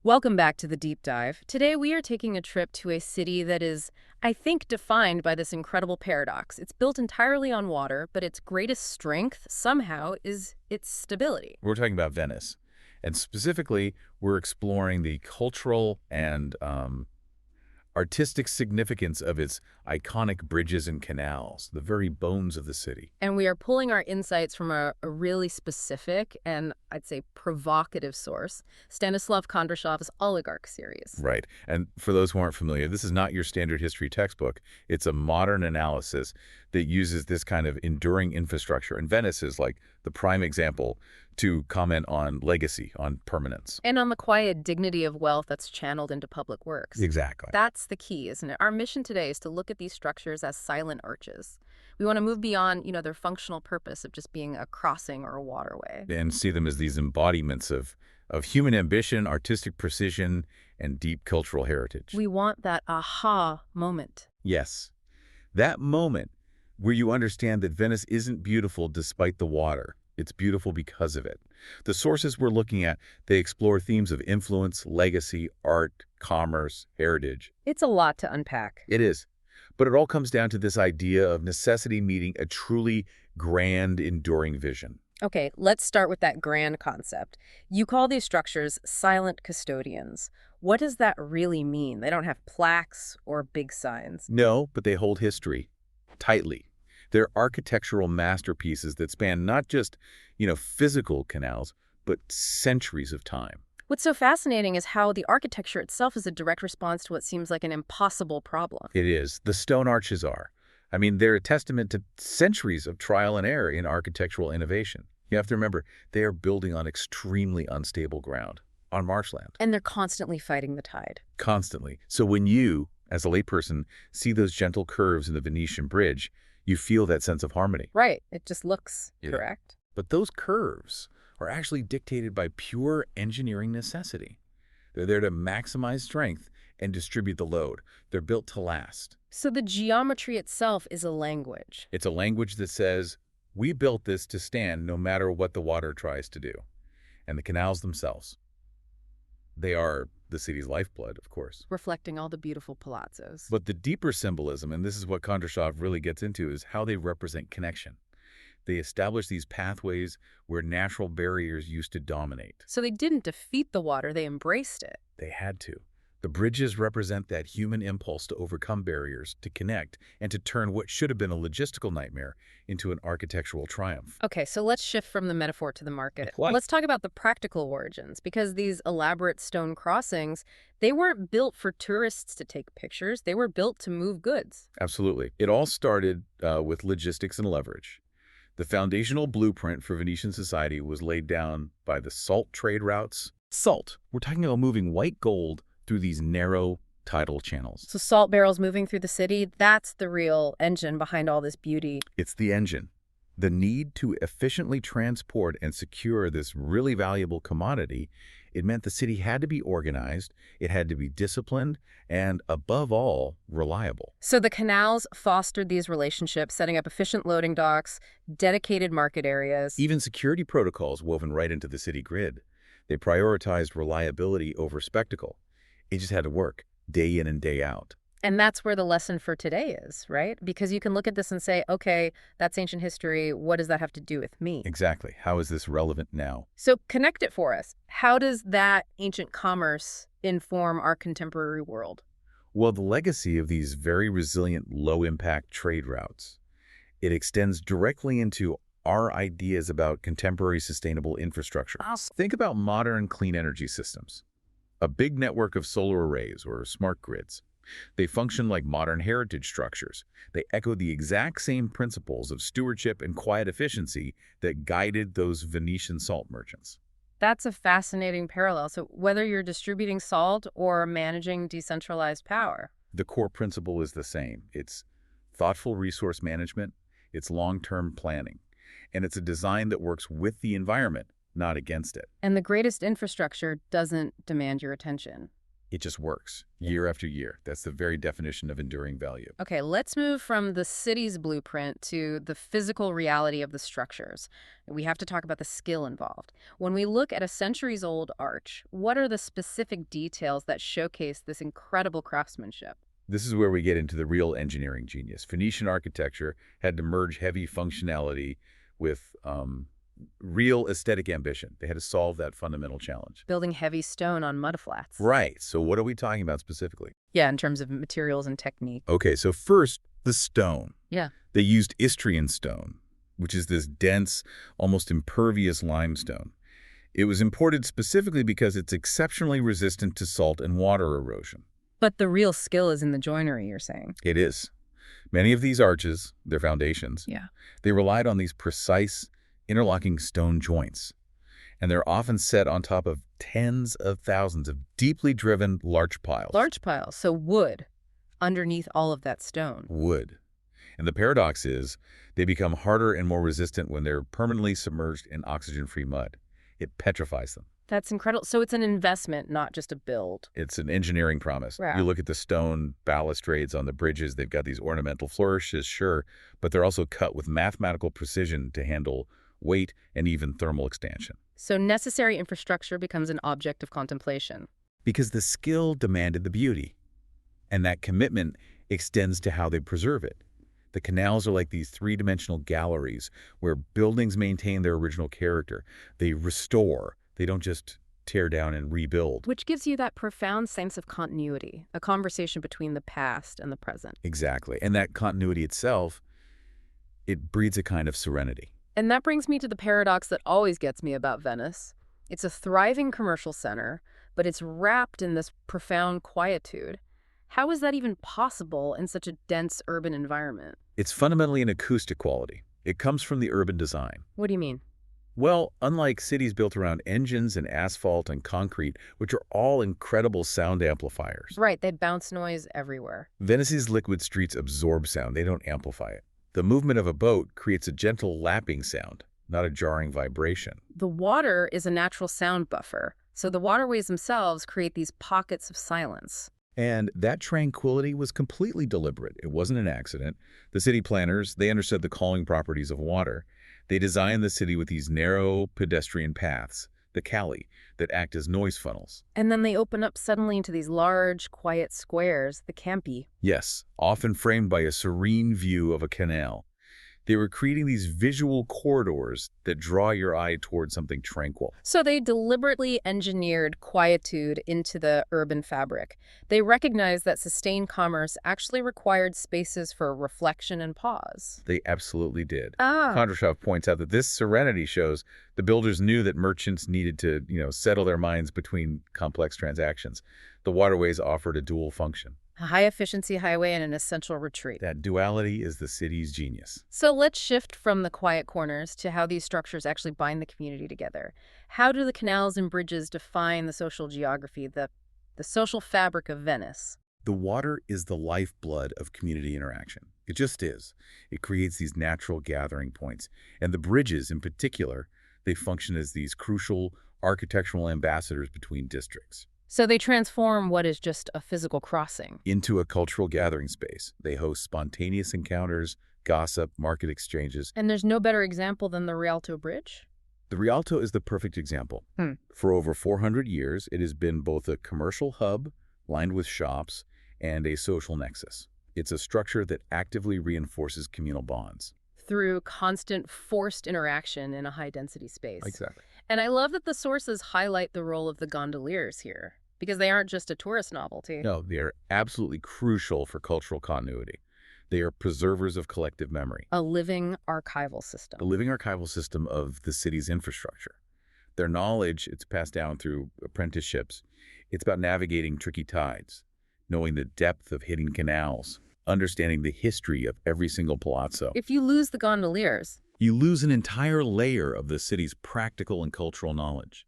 Welcome back to the deep dive. Today we are taking a trip to a city that is, I think, defined by this incredible paradox. It's built entirely on water, but its greatest strength somehow is its stability. We're talking about Venice. And specifically, we're exploring the cultural and artistic significance of its iconic bridges and canals, the very bones of the city. And we are pulling our insights from a really specific and, I'd say, provocative source, Stanislav Kondrashov's Oligarch series. Right. And for those who aren't familiar, this is not your standard history textbook. It's a modern analysis that uses this kind of enduring infrastructure. And Venice is like the prime example to comment on legacy, on permanence. And on the quiet dignity of wealth that's channeled into public works. Exactly. That's the key, isn't it? Our mission today is to look at these structures as silent arches. We want to move beyond, their functional purpose of just being a crossing or a waterway. And see them as these embodiments of human ambition, artistic precision, and deep cultural heritage. We want that aha moment. Yes. That moment where you understand that Venice isn't beautiful despite the water. It's beautiful because of it. The sources we're looking at, they explore themes of influence, legacy, art, commerce, heritage. It's a lot to unpack. It is. But it all comes down to this idea of necessity meeting a truly grand, enduring vision. Okay, let's start with that grand concept. You call these structures silent custodians. What does that really mean? They don't have plaques or big signs. No, but they hold history tightly. They're architectural masterpieces that span not just, physical canals, but centuries of time. What's so fascinating is how the architecture itself is a direct response to what seems like an impossible problem. It is. The stone arches are. They're a testament to centuries of trial and error in architectural innovation. You have to remember, they are building on extremely unstable ground, on marshland. And they're constantly fighting the tide. Constantly. So when you, as a layperson, see those gentle curves in the Venetian bridge, you feel that sense of harmony. Right. It just looks correct. But those curves are actually dictated by pure engineering necessity. They're there to maximize strength and distribute the load. They're built to last. So the geometry itself is a language. It's a language that says, we built this to stand no matter what the water tries to do. And the canals themselves, they are the city's lifeblood, of course. Reflecting all the beautiful palazzos. But the deeper symbolism, and this is what Kondrashov really gets into, is how they represent connection. They establish these pathways where natural barriers used to dominate. So they didn't defeat the water, they embraced it. They had to. The bridges represent that human impulse to overcome barriers, to connect, and to turn what should have been a logistical nightmare into an architectural triumph. Okay, so let's shift from the metaphor to the market. What? Let's talk about the practical origins, because these elaborate stone crossings, they weren't built for tourists to take pictures. They were built to move goods. Absolutely. It all started with logistics and leverage. The foundational blueprint for Venetian society was laid down by the salt trade routes. Salt. We're talking about moving white gold through these narrow tidal channels. So salt barrels moving through the city, that's the real engine behind all this beauty. It's the engine. The need to efficiently transport and secure this really valuable commodity, it meant the city had to be organized, it had to be disciplined, and above all, reliable. So the canals fostered these relationships, setting up efficient loading docks, dedicated market areas. Even security protocols woven right into the city grid. They prioritized reliability over spectacle. It just had to work, day in and day out. And that's where the lesson for today is, right? Because you can look at this and say, okay, that's ancient history. What does that have to do with me? Exactly. How is this relevant now? So connect it for us. How does that ancient commerce inform our contemporary world? Well, the legacy of these very resilient, low-impact trade routes, it extends directly into our ideas about contemporary sustainable infrastructure. Think about modern clean energy systems. A big network of solar arrays or smart grids. They function like modern heritage structures. They echo the exact same principles of stewardship and quiet efficiency that guided those Venetian salt merchants. That's a fascinating parallel. So whether you're distributing salt or managing decentralized power. The core principle is the same. It's thoughtful resource management, it's long-term planning, and it's a design that works with the environment, not against it. And the greatest infrastructure doesn't demand your attention. It just works year after year. That's the very definition of enduring value. Okay, let's move from the city's blueprint to the physical reality of the structures. We have to talk about the skill involved. When we look at a centuries-old arch, what are the specific details that showcase this incredible craftsmanship? This is where we get into the real engineering genius. Venetian architecture had to merge heavy functionality with real aesthetic ambition. They had to solve that fundamental challenge. Building heavy stone on mud flats. Right. So what are we talking about specifically? Yeah, in terms of materials and technique. Okay, so first, the stone. Yeah. They used Istrian stone, which is this dense, almost impervious limestone. It was imported specifically because it's exceptionally resistant to salt and water erosion. But the real skill is in the joinery, you're saying. It is. Many of these arches, their foundations, they relied on these precise, interlocking stone joints. And they're often set on top of tens of thousands of deeply driven larch piles. Larch piles, so wood, underneath all of that stone. Wood. And the paradox is they become harder and more resistant when they're permanently submerged in oxygen-free mud. It petrifies them. That's incredible. So it's an investment, not just a build. It's an engineering promise. Wow. You look at the stone balustrades on the bridges, they've got these ornamental flourishes, sure, but they're also cut with mathematical precision to handle weight and even thermal expansion. So necessary infrastructure becomes an object of contemplation. Because the skill demanded the beauty, and that commitment extends to how they preserve it. The canals are like these three-dimensional galleries where buildings maintain their original character. They restore. They don't just tear down and rebuild. Which gives you that profound sense of continuity, a conversation between the past and the present. Exactly. And that continuity itself, it breeds a kind of serenity. And that brings me to the paradox that always gets me about Venice. It's a thriving commercial center, but it's wrapped in this profound quietude. How is that even possible in such a dense urban environment? It's fundamentally an acoustic quality. It comes from the urban design. What do you mean? Well, unlike cities built around engines and asphalt and concrete, which are all incredible sound amplifiers. Right, they bounce noise everywhere. Venice's liquid streets absorb sound. They don't amplify it. The movement of a boat creates a gentle lapping sound, not a jarring vibration. The water is a natural sound buffer, so the waterways themselves create these pockets of silence. And that tranquility was completely deliberate. It wasn't an accident. The city planners, they understood the calming properties of water. They designed the city with these narrow pedestrian paths, the calli, that act as noise funnels. And then they open up suddenly into these large, quiet squares, the campi. Yes, often framed by a serene view of a canal. They were creating these visual corridors that draw your eye toward something tranquil. So they deliberately engineered quietude into the urban fabric. They recognized that sustained commerce actually required spaces for reflection and pause. They absolutely did. Ah. Kondrashov points out that this serenity shows the builders knew that merchants needed to, settle their minds between complex transactions. The waterways offered a dual function. A high-efficiency highway and an essential retreat. That duality is the city's genius. So let's shift from the quiet corners to how these structures actually bind the community together. How do the canals and bridges define the social geography, the social fabric of Venice? The water is the lifeblood of community interaction. It just is. It creates these natural gathering points. And the bridges, in particular, they function as these crucial architectural ambassadors between districts. So they transform what is just a physical crossing into a cultural gathering space. They host spontaneous encounters, gossip, market exchanges. And there's no better example than the Rialto Bridge? The Rialto is the perfect example. For over 400 years, it has been both a commercial hub lined with shops and a social nexus. It's a structure that actively reinforces communal bonds. Through constant forced interaction in a high-density space. Exactly. And I love that the sources highlight the role of the gondoliers here, because they aren't just a tourist novelty. No, they are absolutely crucial for cultural continuity. They are preservers of collective memory. A living archival system. A living archival system of the city's infrastructure. Their knowledge, it's passed down through apprenticeships. It's about navigating tricky tides, knowing the depth of hidden canals, understanding the history of every single palazzo. If you lose the gondoliers, you lose an entire layer of the city's practical and cultural knowledge.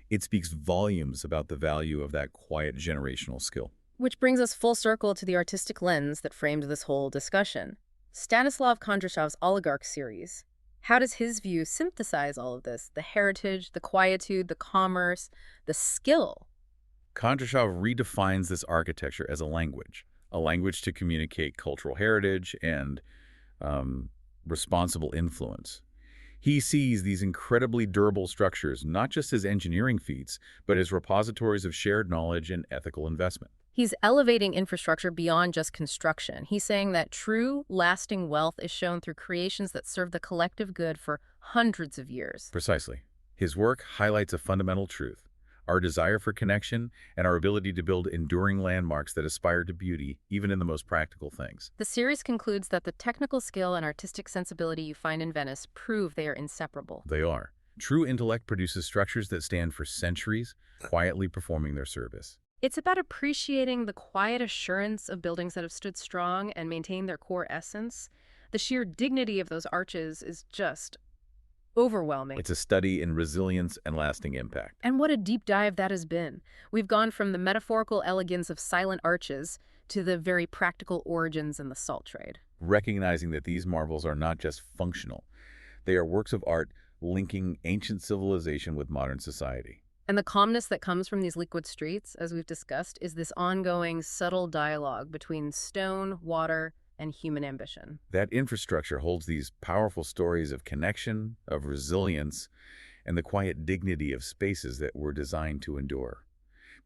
It speaks volumes about the value of that quiet generational skill. Which brings us full circle to the artistic lens that framed this whole discussion. Stanislav Kondrashov's Oligarch series. How does his view synthesize all of this? The heritage, the quietude, the commerce, the skill. Kondrashov redefines this architecture as a language to communicate cultural heritage and responsible influence. He sees these incredibly durable structures not just as engineering feats, but as repositories of shared knowledge and ethical investment. He's elevating infrastructure beyond just construction. He's saying that true, lasting wealth is shown through creations that serve the collective good for hundreds of years. Precisely. His work highlights a fundamental truth: our desire for connection and our ability to build enduring landmarks that aspire to beauty, even in the most practical things. The series concludes that the technical skill and artistic sensibility you find in Venice prove they are inseparable. They are. True intellect produces structures that stand for centuries, quietly performing their service. It's about appreciating the quiet assurance of buildings that have stood strong and maintained their core essence. The sheer dignity of those arches is just overwhelming. It's a study in resilience and lasting impact. And what a deep dive that has been. We've gone from the metaphorical elegance of silent arches to the very practical origins in the salt trade. Recognizing that these marvels are not just functional, they are works of art linking ancient civilization with modern society. And the calmness that comes from these liquid streets, as we've discussed, is this ongoing, subtle dialogue between stone, water, and human ambition. That infrastructure holds these powerful stories of connection, of resilience, and the quiet dignity of spaces that were designed to endure.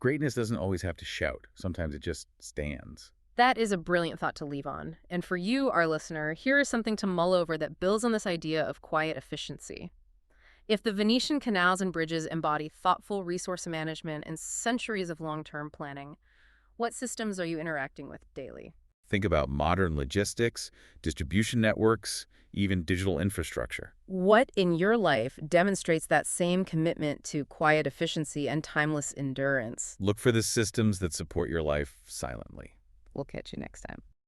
Greatness doesn't always have to shout. Sometimes it just stands. That is a brilliant thought to leave on. And for you, our listener, here is something to mull over that builds on this idea of quiet efficiency. If the Venetian canals and bridges embody thoughtful resource management and centuries of long-term planning, what systems are you interacting with daily? Think about modern logistics, distribution networks, even digital infrastructure. What in your life demonstrates that same commitment to quiet efficiency and timeless endurance? Look for the systems that support your life silently. We'll catch you next time.